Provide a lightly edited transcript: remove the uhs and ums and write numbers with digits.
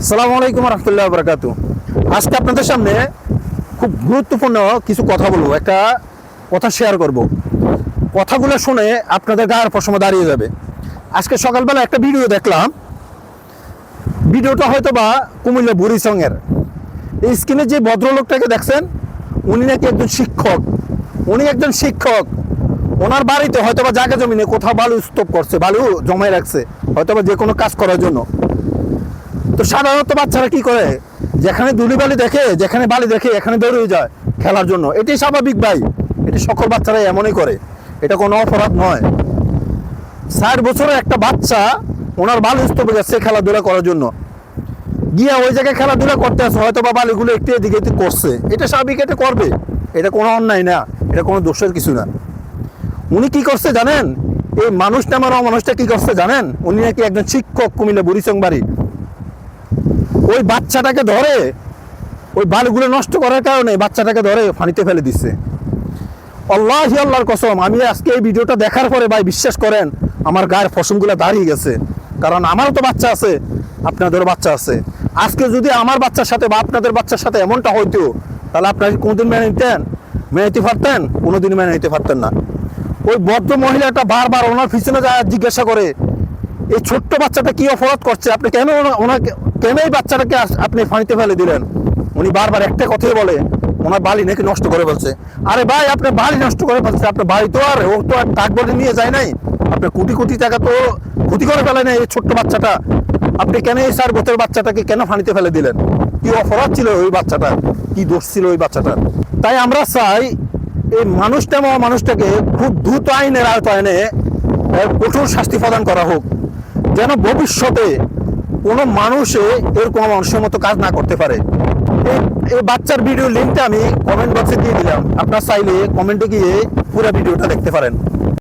আসসালামু আলাইকুম রহমতুল্লাহ বরকাতু। আজকে আপনাদের সামনে খুব গুরুত্বপূর্ণ কিছু কথা বলবো, একটা কথা শেয়ার করব। কথাগুলো শুনে আপনাদের গায়ের পশমে দাঁড়িয়ে যাবে। আজকে সকালবেলা একটা ভিডিও দেখলাম, ভিডিওটা হয়তো বা কুমিল্লা বুড়িচংয়ের। এই স্ক্রিনে যে ভদ্রলোকটাকে দেখছেন, উনি নাকি একজন শিক্ষক। ওনার বাড়িতে হয়তো বা জায়গা জমিনে কোথাও বালু স্তূপ করছে, বালু জমায় রাখছে হয়তো বা যে কোনো কাজ করার জন্য। তো সাধারণত বাচ্চারা কি করে, যেখানে ধুলিবালি দেখে, যেখানে বালি দেখে, এখানে দৌড়ে যায় খেলার জন্য। এটাই স্বাভাবিক ভাই, এটি সকল বাচ্চারা এমনই করে, এটা কোনো অপরাধ নয়। ৬০ বছরের একটা বাচ্চা ওনার বালু স্তূপে গেছে খেলাধুলা করার জন্য, গিয়া ওই জায়গায় খেলাধুলা করতে আসে, হয়তো বা বালিগুলো একটু এদিকে এদিকে করছে, এটা স্বাভাবিক, এটা করবে, এটা কোনো অন্যায় না, এটা কোনো দোষের কিছু না। উনি কি করছে জানেন, এই মানুষটা, আমার মানুষটা কি করছে জানেন, উনি নাকি একজন শিক্ষক, কুমিল্লা বুড়িচং বাড়ি। ওই বাচ্চাটাকে ধরে, ওই বালুগুলো নষ্ট করার কারণে বাচ্চাটাকে ধরে পানিতে ফেলে দিচ্ছে। আল্লাহি আল্লাহর কসম, আমি আজকে এই ভিডিওটা দেখার পরে ভাই বিশ্বাস করেন আমার গায়ের পশমগুলো দাঁড়িয়ে গেছে। কারণ আমারও তো বাচ্চা আছে, আপনাদেরও বাচ্চা আছে। আজকে যদি আমার বাচ্চার সাথে বা আপনাদের বাচ্চার সাথে এমনটা হইতো, তাহলে আপনারা কোনোদিন মেনে নিতে পারতেন? কোনোদিন মেনে নিতে পারতেন না। ওই ভদ্র মহিলাটা বারবার ওনার পিছনে জিজ্ঞাসা করে, এই ছোট্ট বাচ্চাটা কি অপরাধ করছে, আপনি কেন কেন এই বাচ্চাটাকে আপনি পানিতে ফেলে দিলেন? উনি বারবার একটা কথাই বলে, ওনার বালি নাকি নষ্ট করে ফেলছে। আরে ভাই, আপনার বাড়ি নষ্ট করে ফেলছে, আপনার বাড়ি তো আর ও তো আর টাকবলে নিয়ে যায় নাই, আপনার কোটি কোটি টাকা তো ক্ষতি করে ফেলে নাই এই ছোট্ট বাচ্চাটা। আপনি কেন এই ৪ বছরের বাচ্চাটাকে কেন পানিতে ফেলে দিলেন? কি অপরাধ ছিল ওই বাচ্চাটা, কি দোষ ছিল ওই বাচ্চাটার? তাই আমরা চাই এই মানুষটাকে খুব দ্রুত আইনের আওতায় এনে কঠোর শাস্তি প্রদান করা হোক, যেন ভবিষ্যতে কোনো মানুষে এরকম মানুষের মতো কাজ না করতে পারে। এই বাচ্চার ভিডিও লিঙ্কটা আমি কমেন্ট বক্সে দিয়ে দিলাম, আপনার চাইলে কমেন্টে গিয়ে পুরো ভিডিওটা দেখতে পারেন।